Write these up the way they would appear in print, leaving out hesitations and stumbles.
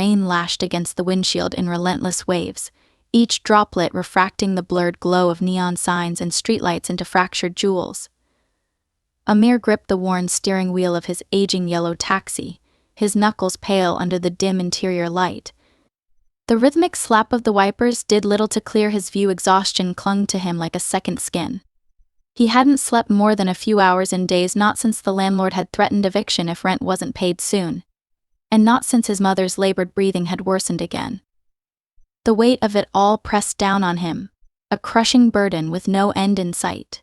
rain lashed against the windshield in relentless waves, each droplet refracting the blurred glow of neon signs and streetlights into fractured jewels. Aamir gripped the worn steering wheel of his aging yellow taxi, his knuckles pale under the dim interior light. The rhythmic slap of the wipers did little to clear his view. Exhaustion clung to him like a second skin. He hadn't slept more than a few hours in days, not since the landlord had threatened eviction if rent wasn't paid soon, and not since his mother's labored breathing had worsened again. The weight of it all pressed down on him, a crushing burden with no end in sight.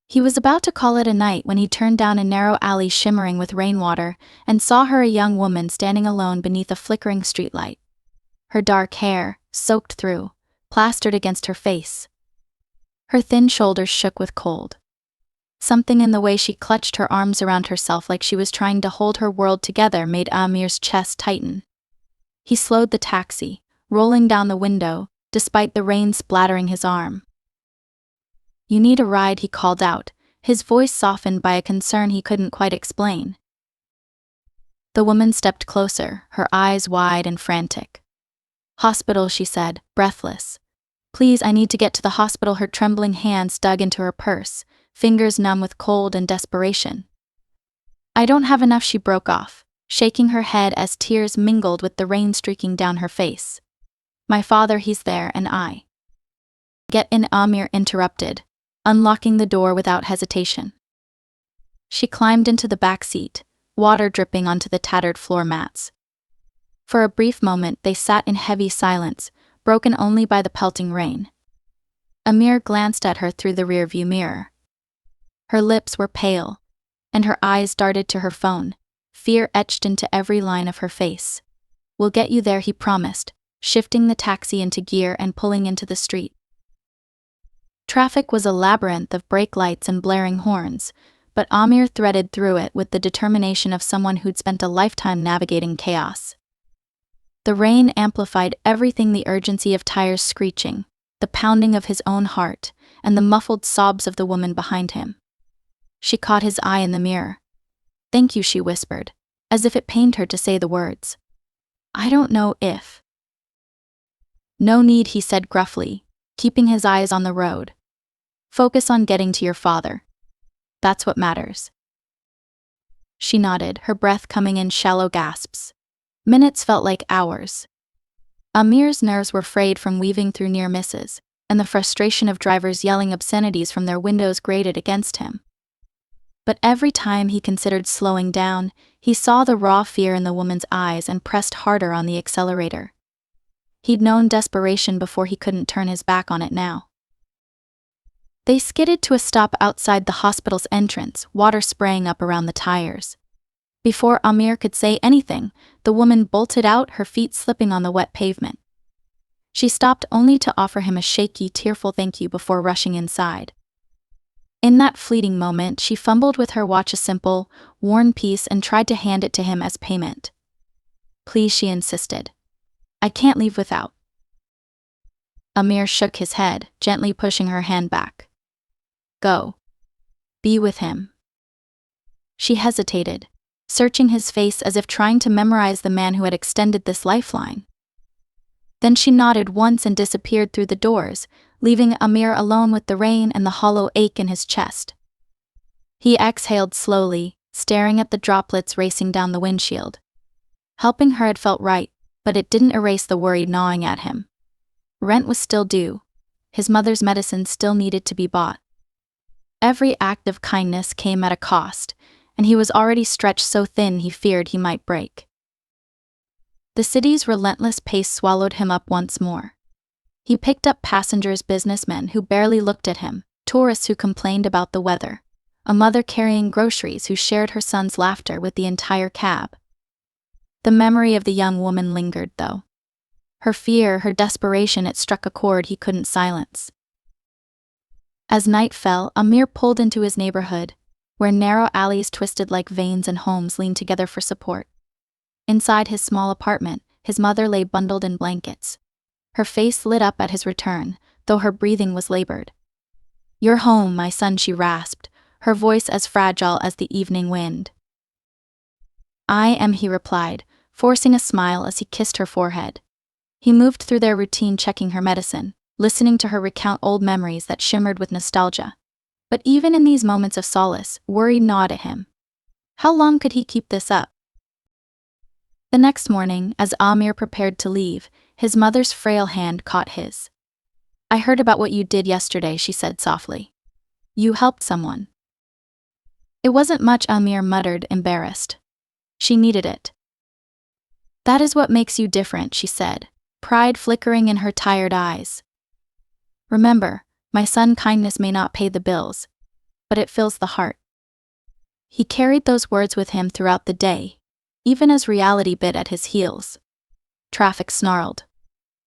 He was about to call it a night when he turned down a narrow alley shimmering with rainwater and saw her, a young woman standing alone beneath a flickering streetlight. Her dark hair, soaked through, plastered against her face. Her thin shoulders shook with cold. Something in the way she clutched her arms around herself like she was trying to hold her world together made Aamir's chest tighten. He slowed the taxi, rolling down the window, despite the rain splattering his arm. "You need a ride," he called out, his voice softened by a concern he couldn't quite explain. The woman stepped closer, her eyes wide and frantic. "Hospital," she said, breathless. "Please, I need to get to the hospital." Her trembling hands dug into her purse, fingers numb with cold and desperation. "I don't have enough," she broke off, shaking her head as tears mingled with the rain streaking down her face. "My father, he's there, and I." "Get in," Aamir interrupted, unlocking the door without hesitation. She climbed into the back seat, water dripping onto the tattered floor mats. For a brief moment they sat in heavy silence, broken only by the pelting rain. Aamir glanced at her through the rearview mirror. Her lips were pale, and her eyes darted to her phone, fear etched into every line of her face. "We'll get you there," he promised, shifting the taxi into gear and pulling into the street. Traffic was a labyrinth of brake lights and blaring horns, but Aamir threaded through it with the determination of someone who'd spent a lifetime navigating chaos. The rain amplified everything: the urgency of tires screeching, the pounding of his own heart, and the muffled sobs of the woman behind him. She caught his eye in the mirror. "Thank you," she whispered, as if it pained her to say the words. "I don't know if—" "No need," he said gruffly, keeping his eyes on the road. "Focus on getting to your father. That's what matters." She nodded, her breath coming in shallow gasps. Minutes felt like hours. Aamir's nerves were frayed from weaving through near misses, and the frustration of drivers yelling obscenities from their windows grated against him. But every time he considered slowing down, he saw the raw fear in the woman's eyes and pressed harder on the accelerator. He'd known desperation before; he couldn't turn his back on it now. They skidded to a stop outside the hospital's entrance, water spraying up around the tires. Before Aamir could say anything, the woman bolted out, her feet slipping on the wet pavement. She stopped only to offer him a shaky, tearful thank you before rushing inside. In that fleeting moment, she fumbled with her watch, a simple, worn piece, and tried to hand it to him as payment. "Please," she insisted. "I can't leave without." Aamir shook his head, gently pushing her hand back. "Go. Be with him." She hesitated, searching his face as if trying to memorize the man who had extended this lifeline. Then she nodded once and disappeared through the doors, leaving Aamir alone with the rain and the hollow ache in his chest. He exhaled slowly, staring at the droplets racing down the windshield. Helping her had felt right, but it didn't erase the worry gnawing at him. Rent was still due. His mother's medicine still needed to be bought. Every act of kindness came at a cost, and he was already stretched so thin he feared he might break. The city's relentless pace swallowed him up once more. He picked up passengers, businessmen who barely looked at him, tourists who complained about the weather, a mother carrying groceries who shared her son's laughter with the entire cab. The memory of the young woman lingered, though. Her fear, her desperation, it struck a chord he couldn't silence. As night fell, Aamir pulled into his neighborhood, where narrow alleys twisted like veins and homes leaned together for support. Inside his small apartment, his mother lay bundled in blankets. Her face lit up at his return, though her breathing was labored. "You're home, my son," she rasped, her voice as fragile as the evening wind. "I am," he replied, forcing a smile as he kissed her forehead. He moved through their routine, checking her medicine, listening to her recount old memories that shimmered with nostalgia. But even in these moments of solace, worry gnawed at him. How long could he keep this up? The next morning, as Aamir prepared to leave, his mother's frail hand caught his. "I heard about what you did yesterday," she said softly. "You helped someone." "It wasn't much," Aamir muttered, embarrassed. "She needed it." "That is what makes you different," she said, pride flickering in her tired eyes. "Remember, my son, kindness may not pay the bills, but it fills the heart." He carried those words with him throughout the day, even as reality bit at his heels. Traffic snarled.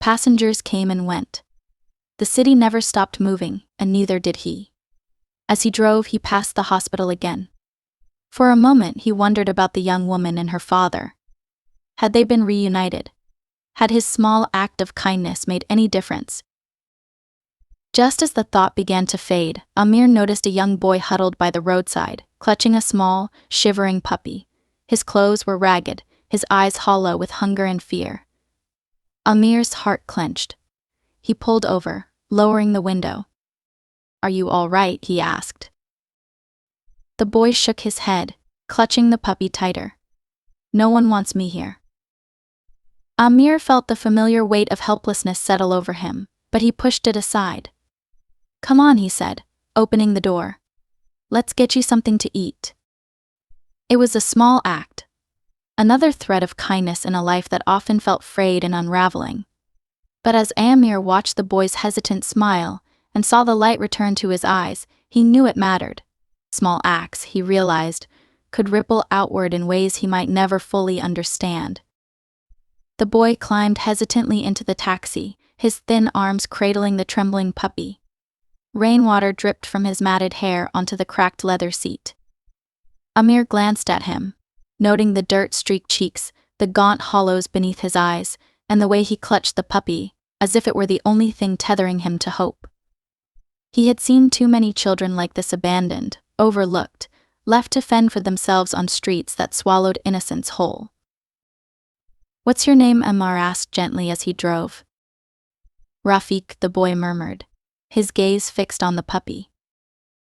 Passengers came and went. The city never stopped moving, and neither did he. As he drove, he passed the hospital again. For a moment, he wondered about the young woman and her father. Had they been reunited? Had his small act of kindness made any difference? Just as the thought began to fade, Aamir noticed a young boy huddled by the roadside, clutching a small, shivering puppy. His clothes were ragged, his eyes hollow with hunger and fear. Aamir's heart clenched. He pulled over, lowering the window. "Are you all right?" he asked. The boy shook his head, clutching the puppy tighter. "No one wants me here." Aamir felt the familiar weight of helplessness settle over him, but he pushed it aside. "Come on," he said, opening the door. "Let's get you something to eat." It was a small act. Another thread of kindness in a life that often felt frayed and unraveling. But as Aamir watched the boy's hesitant smile and saw the light return to his eyes, he knew it mattered. Small acts, he realized, could ripple outward in ways he might never fully understand. The boy climbed hesitantly into the taxi, his thin arms cradling the trembling puppy. Rainwater dripped from his matted hair onto the cracked leather seat. Aamir glanced at him, noting the dirt-streaked cheeks, the gaunt hollows beneath his eyes, and the way he clutched the puppy, as if it were the only thing tethering him to hope. He had seen too many children like this abandoned, overlooked, left to fend for themselves on streets that swallowed innocence whole. "What's your name?" Aamir asked gently as he drove. "Rafiq," the boy murmured, his gaze fixed on the puppy.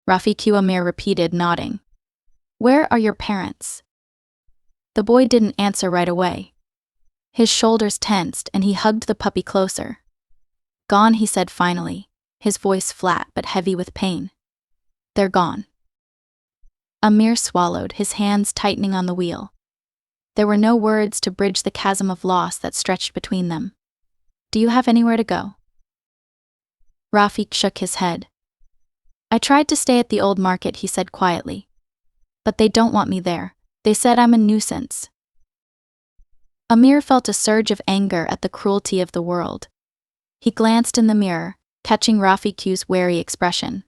"Rafiq," Aamir repeated, nodding. "Where are your parents?" The boy didn't answer right away. His shoulders tensed and he hugged the puppy closer. "Gone," he said finally, his voice flat but heavy with pain. "They're gone." Aamir swallowed, his hands tightening on the wheel. There were no words to bridge the chasm of loss that stretched between them. "Do you have anywhere to go?" Rafiq shook his head. "I tried to stay at the old market," he said quietly. "But they don't want me there. They said I'm a nuisance." Aamir felt a surge of anger at the cruelty of the world. He glanced in the mirror, catching Rafiq's wary expression.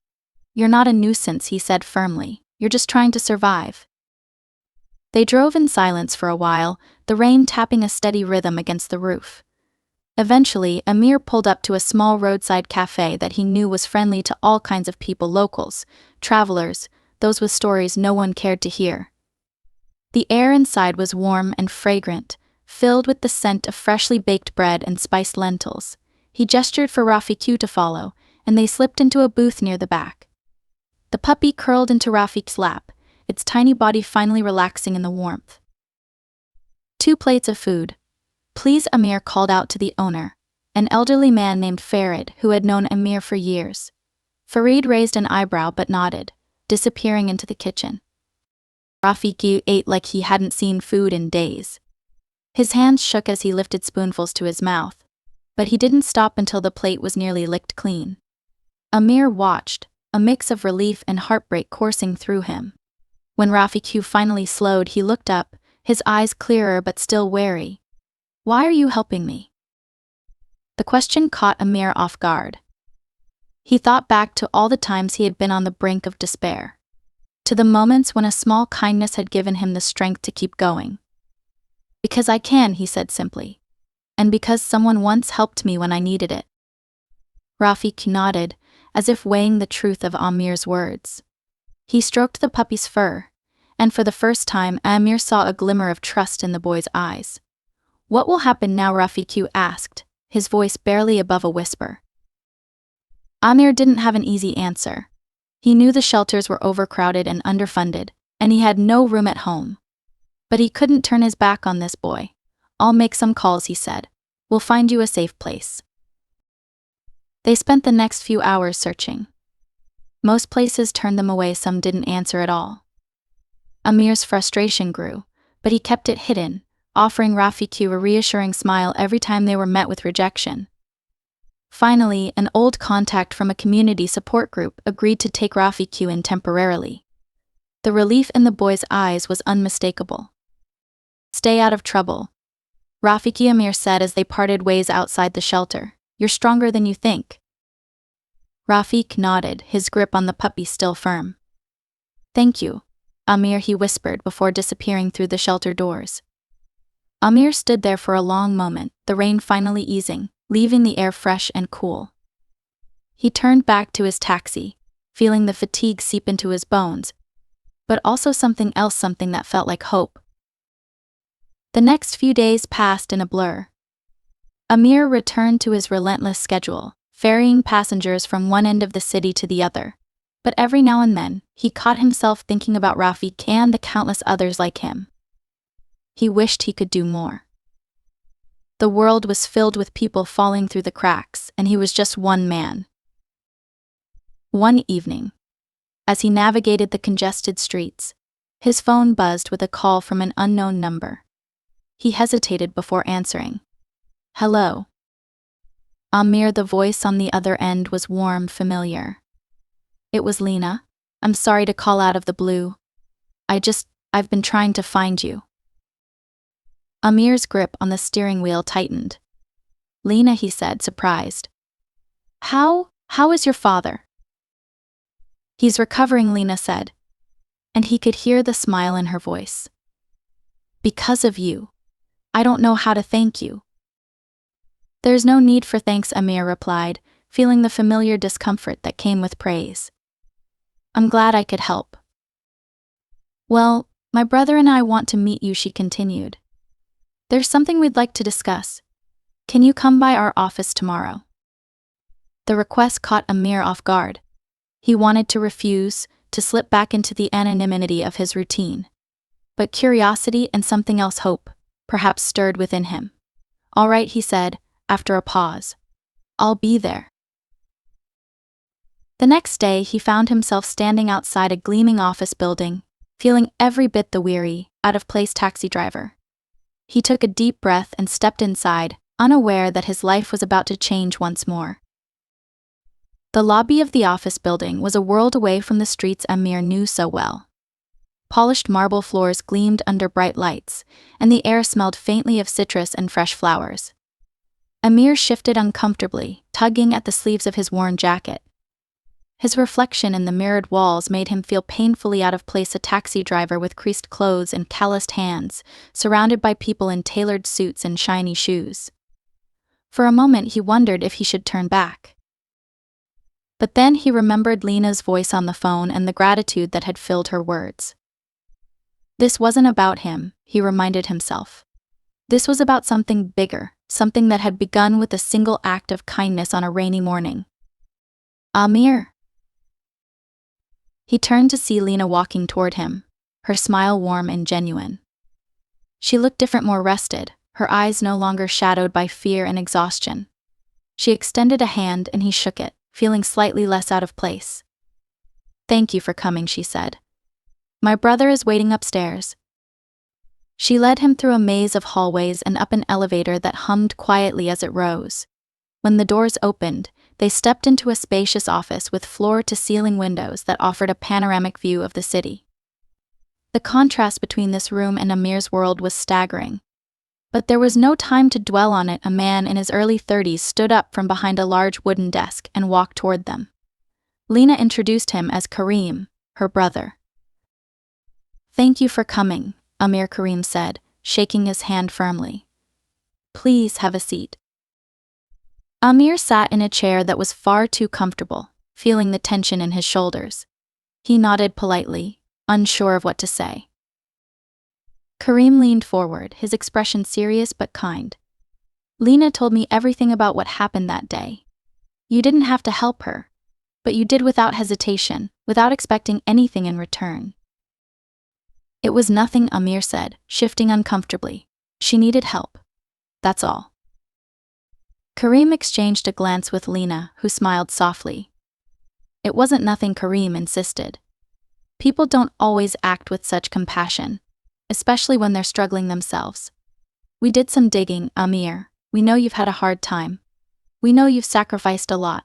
"You're not a nuisance," he said firmly. "You're just trying to survive." They drove in silence for a while, the rain tapping a steady rhythm against the roof. Eventually, Aamir pulled up to a small roadside cafe that he knew was friendly to all kinds of people, locals, travelers, those with stories no one cared to hear. The air inside was warm and fragrant, filled with the scent of freshly baked bread and spiced lentils. He gestured for Rafiq to follow, and they slipped into a booth near the back. The puppy curled into Rafiq's lap, its tiny body finally relaxing in the warmth. "2 plates of food, please," Aamir called out to the owner, an elderly man named Farid who had known Aamir for years. Farid raised an eyebrow but nodded, disappearing into the kitchen. Rafiq ate like he hadn't seen food in days. His hands shook as he lifted spoonfuls to his mouth, but he didn't stop until the plate was nearly licked clean. Aamir watched, a mix of relief and heartbreak coursing through him. When Rafiq finally slowed, he looked up, his eyes clearer but still wary. "Why are you helping me?" The question caught Aamir off guard. He thought back to all the times he had been on the brink of despair, to the moments when a small kindness had given him the strength to keep going. "Because I can," he said simply. "And because someone once helped me when I needed it." Rafiq nodded, as if weighing the truth of Aamir's words. He stroked the puppy's fur, and for the first time Aamir saw a glimmer of trust in the boy's eyes. What will happen now? Rafiq asked, his voice barely above a whisper. Aamir didn't have an easy answer. He knew the shelters were overcrowded and underfunded, and he had no room at home. But he couldn't turn his back on this boy. I'll make some calls, he said. We'll find you a safe place. They spent the next few hours searching. Most places turned them away, some didn't answer at all. Aamir's frustration grew, but he kept it hidden, offering Rafiq a reassuring smile every time they were met with rejection. Finally, an old contact from a community support group agreed to take Rafiq in temporarily. The relief in the boy's eyes was unmistakable. Stay out of trouble, Rafiq Aamir said as they parted ways outside the shelter. You're stronger than you think. Rafiq nodded, his grip on the puppy still firm. Thank you, Aamir, he whispered before disappearing through the shelter doors. Aamir stood there for a long moment, the rain finally easing, leaving the air fresh and cool. He turned back to his taxi, feeling the fatigue seep into his bones, but also something else, something that felt like hope. The next few days passed in a blur. Aamir returned to his relentless schedule, ferrying passengers from one end of the city to the other. But every now and then, he caught himself thinking about Rafiq and the countless others like him. He wished he could do more. The world was filled with people falling through the cracks, and he was just one man. One evening, as he navigated the congested streets, his phone buzzed with a call from an unknown number. He hesitated before answering. Hello. Aamir, the voice on the other end was warm, familiar. It was Lena. I'm sorry to call out of the blue. I've been trying to find you. Aamir's grip on the steering wheel tightened. Lena, he said, surprised. How is your father? He's recovering, Lena said. And he could hear the smile in her voice. Because of you. I don't know how to thank you. There's no need for thanks, Aamir replied, feeling the familiar discomfort that came with praise. I'm glad I could help. Well, my brother and I want to meet you, she continued. There's something we'd like to discuss. Can you come by our office tomorrow? The request caught Aamir off guard. He wanted to refuse, to slip back into the anonymity of his routine. But curiosity and something else, hope, perhaps stirred within him. All right, he said, after a pause. I'll be there. The next day, he found himself standing outside a gleaming office building, feeling every bit the weary, out-of-place taxi driver. He took a deep breath and stepped inside, unaware that his life was about to change once more. The lobby of the office building was a world away from the streets Aamir knew so well. Polished marble floors gleamed under bright lights, and the air smelled faintly of citrus and fresh flowers. Aamir shifted uncomfortably, tugging at the sleeves of his worn jacket. His reflection in the mirrored walls made him feel painfully out of place, a taxi driver with creased clothes and calloused hands, surrounded by people in tailored suits and shiny shoes. For a moment he wondered if he should turn back. But then he remembered Lena's voice on the phone and the gratitude that had filled her words. This wasn't about him, he reminded himself. This was about something bigger, something that had begun with a single act of kindness on a rainy morning. Aamir. He turned to see Lena walking toward him, her smile warm and genuine. She looked different, more rested, her eyes no longer shadowed by fear and exhaustion. She extended a hand and he shook it, feeling slightly less out of place. Thank you for coming, she said. My brother is waiting upstairs. She led him through a maze of hallways and up an elevator that hummed quietly as it rose. When the doors opened, they stepped into a spacious office with floor-to-ceiling windows that offered a panoramic view of the city. The contrast between this room and Aamir's world was staggering. But there was no time to dwell on it. A man in his early 30s stood up from behind a large wooden desk and walked toward them. Lena introduced him as Karim, her brother. Thank you for coming, Aamir, Karim said, shaking his hand firmly. Please have a seat. Aamir sat in a chair that was far too comfortable, feeling the tension in his shoulders. He nodded politely, unsure of what to say. Karim leaned forward, his expression serious but kind. Lena told me everything about what happened that day. You didn't have to help her, but you did without hesitation, without expecting anything in return. It was nothing, Aamir said, shifting uncomfortably. She needed help. That's all. Karim exchanged a glance with Lena, who smiled softly. It wasn't nothing, Karim insisted. People don't always act with such compassion, especially when they're struggling themselves. We did some digging, Aamir. We know you've had a hard time. We know you've sacrificed a lot.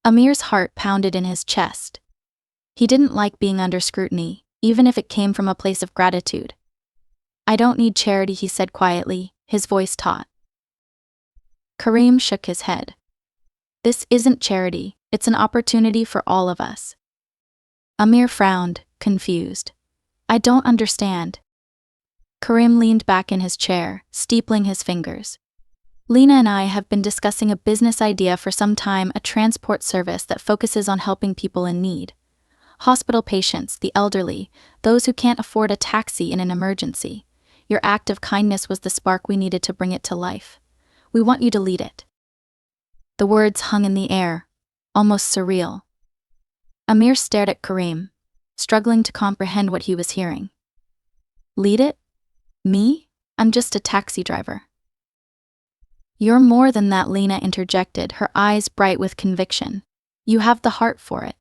Amir's heart pounded in his chest. He didn't like being under scrutiny, even if it came from a place of gratitude. I don't need charity, he said quietly, his voice taut. Karim shook his head. This isn't charity, it's an opportunity for all of us. Aamir frowned, confused. I don't understand. Karim leaned back in his chair, steepling his fingers. Lena and I have been discussing a business idea for some time, a transport service that focuses on helping people in need. Hospital patients, the elderly, those who can't afford a taxi in an emergency. Your act of kindness was the spark we needed to bring it to life. We want you to lead it. The words hung in the air, almost surreal. Aamir stared at Karim, struggling to comprehend what he was hearing. Lead it? Me? I'm just a taxi driver. You're more than that, Lena interjected, her eyes bright with conviction. You have the heart for it.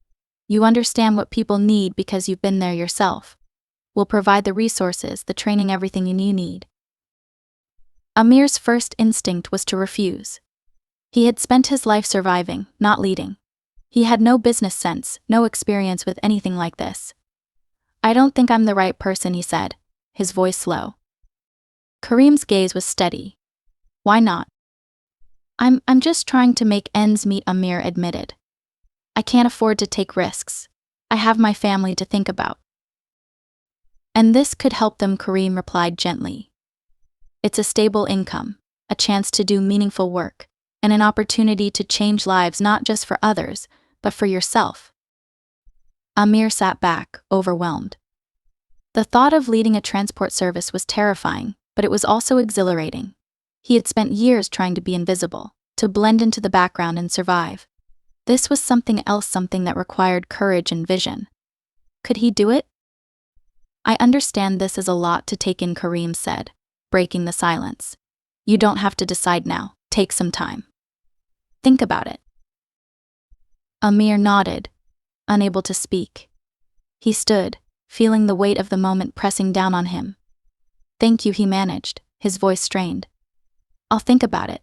You understand what people need because you've been there yourself. We'll provide the resources, the training, everything you need. Amir's first instinct was to refuse. He had spent his life surviving, not leading. He had no business sense, no experience with anything like this. I don't think I'm the right person, he said, his voice low. Karim's gaze was steady. Why not? I'm just trying to make ends meet, Aamir admitted. I can't afford to take risks. I have my family to think about. And this could help them, Karim replied gently. It's a stable income, a chance to do meaningful work, and an opportunity to change lives not just for others, but for yourself. Aamir sat back, overwhelmed. The thought of leading a transport service was terrifying, but it was also exhilarating. He had spent years trying to be invisible, to blend into the background and survive. This was something else, something that required courage and vision. Could he do it? I understand this is a lot to take in, Karim said, breaking the silence. You don't have to decide now. Take some time. Think about it. Aamir nodded, unable to speak. He stood, feeling the weight of the moment pressing down on him. Thank you, he managed, his voice strained. I'll think about it.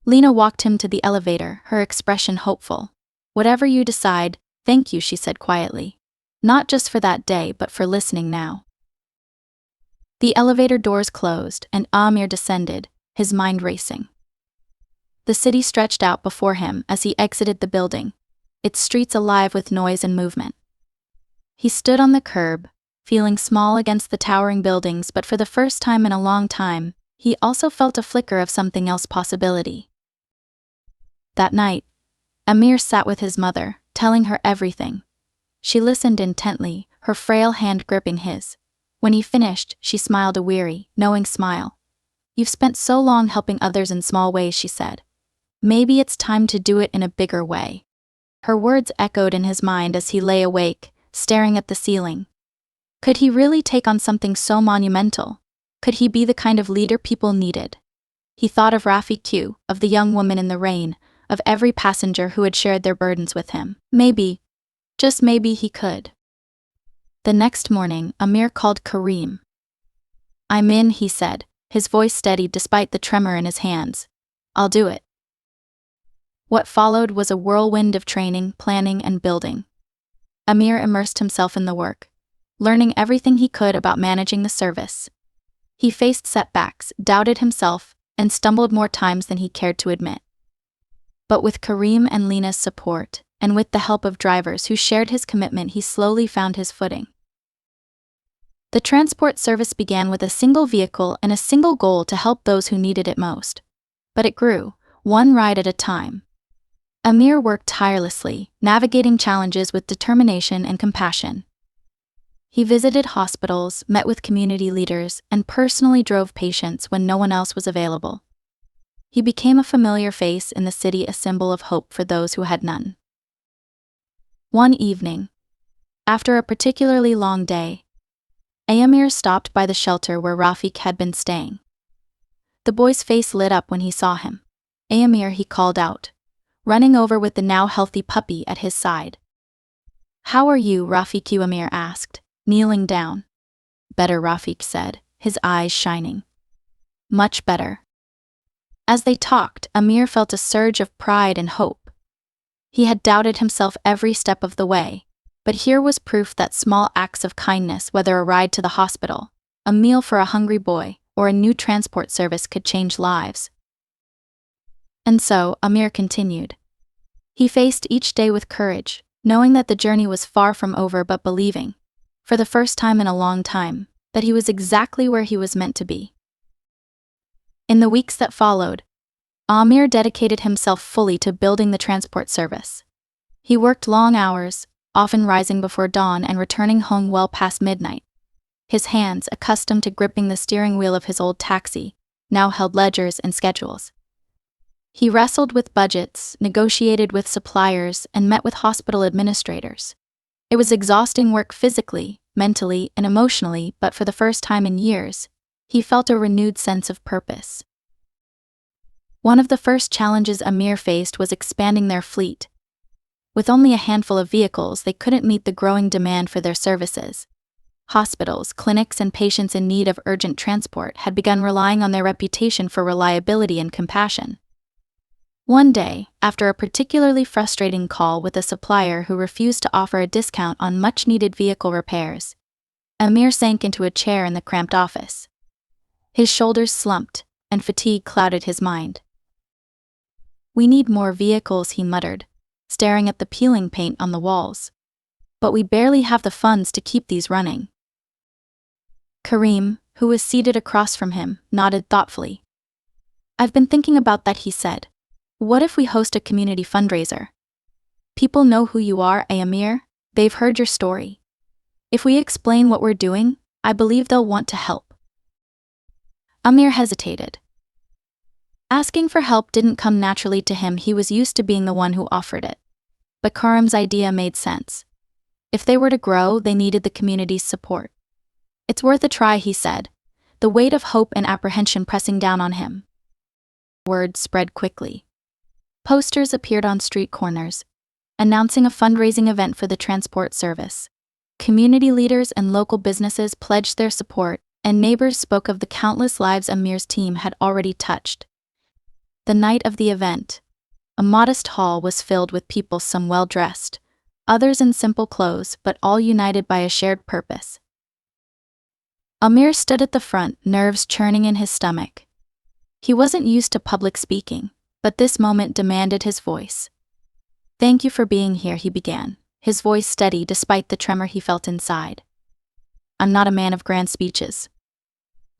Lena walked him to the elevator, her expression hopeful. Whatever you decide, thank you, she said quietly. Not just for that day, but for listening now. The elevator doors closed, and Aamir descended, his mind racing. The city stretched out before him as he exited the building, its streets alive with noise and movement. He stood on the curb, feeling small against the towering buildings, but for the first time in a long time, he also felt a flicker of something else, possibility. That night, Aamir sat with his mother, telling her everything. She listened intently, her frail hand gripping his. When he finished, she smiled a weary, knowing smile. You've spent so long helping others in small ways, she said. Maybe it's time to do it in a bigger way. Her words echoed in his mind as he lay awake, staring at the ceiling. Could he really take on something so monumental? Could he be the kind of leader people needed? He thought of Rafiq, of the young woman in the rain, of every passenger who had shared their burdens with him. Maybe, just maybe he could. The next morning, Aamir called Karim. I'm in, he said, his voice steady despite the tremor in his hands. I'll do it. What followed was a whirlwind of training, planning, and building. Aamir immersed himself in the work, learning everything he could about managing the service. He faced setbacks, doubted himself, and stumbled more times than he cared to admit. But with Karim and Lena's support, and with the help of drivers who shared his commitment, he slowly found his footing. The transport service began with a single vehicle and a single goal to help those who needed it most. But it grew, one ride at a time. Aamir worked tirelessly, navigating challenges with determination and compassion. He visited hospitals, met with community leaders, and personally drove patients when no one else was available. He became a familiar face in the city, a symbol of hope for those who had none. One evening, after a particularly long day, Aamir stopped by the shelter where Rafiq had been staying. The boy's face lit up when he saw him. "Aamir," he called out, running over with the now healthy puppy at his side. "How are you?" Rafiq Aamir asked, kneeling down. "Better," Rafiq said, his eyes shining. "Much better." As they talked, Aamir felt a surge of pride and hope. He had doubted himself every step of the way, but here was proof that small acts of kindness, whether a ride to the hospital, a meal for a hungry boy, or a new transport service, could change lives. And so, Aamir continued. He faced each day with courage, knowing that the journey was far from over, but believing, for the first time in a long time, that he was exactly where he was meant to be. In the weeks that followed, Aamir dedicated himself fully to building the transport service. He worked long hours, often rising before dawn and returning home well past midnight. His hands, accustomed to gripping the steering wheel of his old taxi, now held ledgers and schedules. He wrestled with budgets, negotiated with suppliers, and met with hospital administrators. It was exhausting work physically, mentally, and emotionally, but for the first time in years, he felt a renewed sense of purpose. One of the first challenges Aamir faced was expanding their fleet. With only a handful of vehicles, they couldn't meet the growing demand for their services. Hospitals, clinics, and patients in need of urgent transport had begun relying on their reputation for reliability and compassion. One day, after a particularly frustrating call with a supplier who refused to offer a discount on much-needed vehicle repairs, Aamir sank into a chair in the cramped office. His shoulders slumped, and fatigue clouded his mind. "We need more vehicles," he muttered, staring at the peeling paint on the walls. "But we barely have the funds to keep these running." Karim, who was seated across from him, nodded thoughtfully. "I've been thinking about that," he said. "What if we host a community fundraiser? People know who you are, Aamir. They've heard your story. If we explain what we're doing, I believe they'll want to help." Aamir hesitated. Asking for help didn't come naturally to him. He was used to being the one who offered it. But Karim's idea made sense. If they were to grow, they needed the community's support. "It's worth a try," he said, the weight of hope and apprehension pressing down on him. Word spread quickly. Posters appeared on street corners, announcing a fundraising event for the transport service. Community leaders and local businesses pledged their support, and neighbors spoke of the countless lives Aamir's team had already touched. The night of the event, a modest hall was filled with people, some well-dressed, others in simple clothes, but all united by a shared purpose. Aamir stood at the front, nerves churning in his stomach. He wasn't used to public speaking, but this moment demanded his voice. "Thank you for being here," he began, his voice steady despite the tremor he felt inside. "I'm not a man of grand speeches.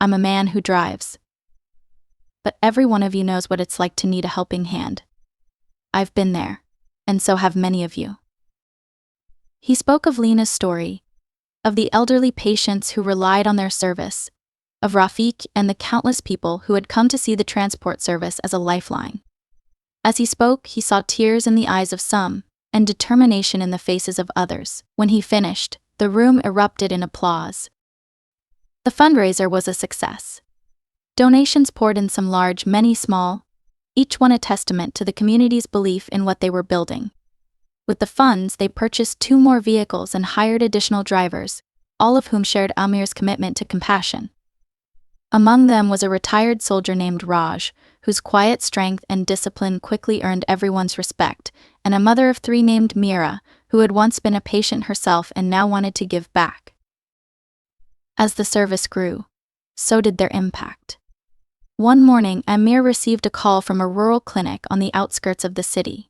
I'm a man who drives. But every one of you knows what it's like to need a helping hand. I've been there, and so have many of you." He spoke of Lena's story, of the elderly patients who relied on their service, of Rafiq and the countless people who had come to see the transport service as a lifeline. As he spoke, he saw tears in the eyes of some, and determination in the faces of others. When he finished, the room erupted in applause. The fundraiser was a success. Donations poured in, some large, many small, each one a testament to the community's belief in what they were building. With the funds, they purchased 2 more vehicles and hired additional drivers, all of whom shared Aamir's commitment to compassion. Among them was a retired soldier named Raj, whose quiet strength and discipline quickly earned everyone's respect, and a mother of 3 named Mira, who had once been a patient herself and now wanted to give back. As the service grew, so did their impact. One morning, Aamir received a call from a rural clinic on the outskirts of the city.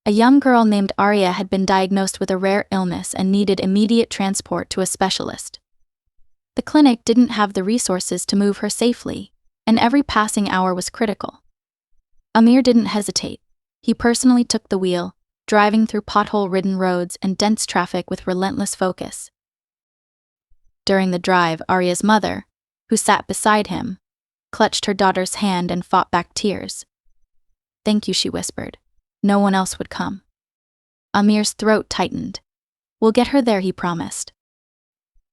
A young girl named Arya had been diagnosed with a rare illness and needed immediate transport to a specialist. The clinic didn't have the resources to move her safely, and every passing hour was critical. Aamir didn't hesitate. He personally took the wheel, driving through pothole-ridden roads and dense traffic with relentless focus. During the drive, Arya's mother, who sat beside him, clutched her daughter's hand and fought back tears. "Thank you," she whispered. "No one else would come." Aamir's throat tightened. "We'll get her there," he promised.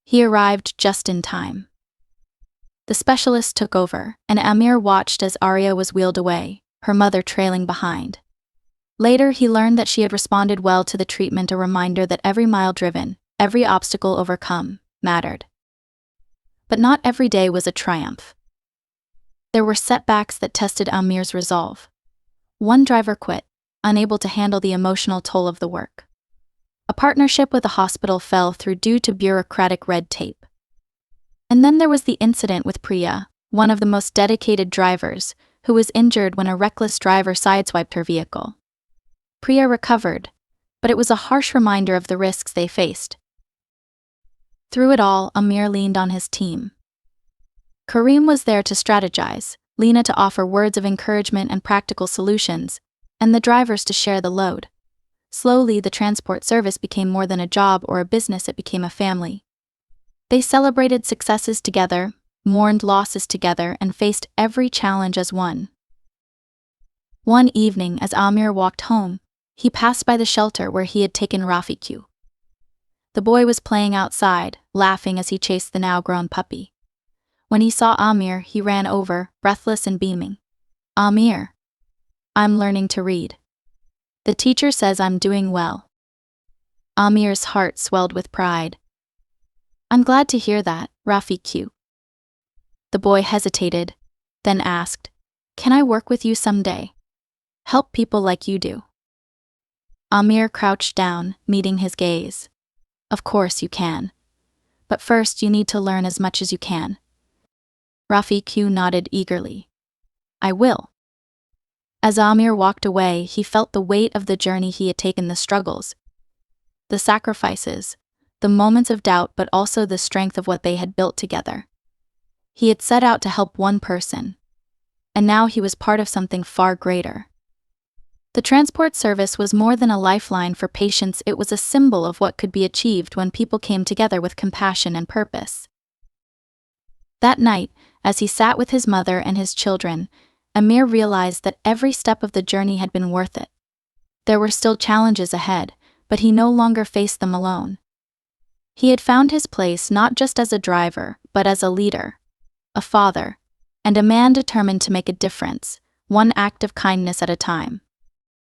He arrived just in time. The specialist took over, and Aamir watched as Arya was wheeled away, her mother trailing behind. Later, he learned that she had responded well to the treatment, a reminder that every mile driven, every obstacle overcome, mattered. But not every day was a triumph. There were setbacks that tested Aamir's resolve. One driver quit, unable to handle the emotional toll of the work. A partnership with a hospital fell through due to bureaucratic red tape. And then there was the incident with Priya, one of the most dedicated drivers, who was injured when a reckless driver sideswiped her vehicle. Priya recovered, but it was a harsh reminder of the risks they faced. Through it all, Aamir leaned on his team. Karim was there to strategize, Lena to offer words of encouragement and practical solutions, and the drivers to share the load. Slowly, the transport service became more than a job or a business, it became a family. They celebrated successes together, mourned losses together, and faced every challenge as one. One evening, as Aamir walked home, he passed by the shelter where he had taken Rafiq. The boy was playing outside, laughing as he chased the now-grown puppy. When he saw Aamir, he ran over, breathless and beaming. "Aamir, I'm learning to read. The teacher says I'm doing well." Aamir's heart swelled with pride. "I'm glad to hear that, Rafiq." The boy hesitated, then asked, "Can I work with you someday? Help people like you do?" Aamir crouched down, meeting his gaze. "Of course you can. But first you need to learn as much as you can." Rafiq nodded eagerly. "I will." As Aamir walked away, he felt the weight of the journey he had taken, the struggles, the sacrifices, the moments of doubt, but also the strength of what they had built together. He had set out to help one person, and now he was part of something far greater. The transport service was more than a lifeline for patients, it was a symbol of what could be achieved when people came together with compassion and purpose. That night, as he sat with his mother and his children, Aamir realized that every step of the journey had been worth it. There were still challenges ahead, but he no longer faced them alone. He had found his place not just as a driver, but as a leader, a father, and a man determined to make a difference, one act of kindness at a time.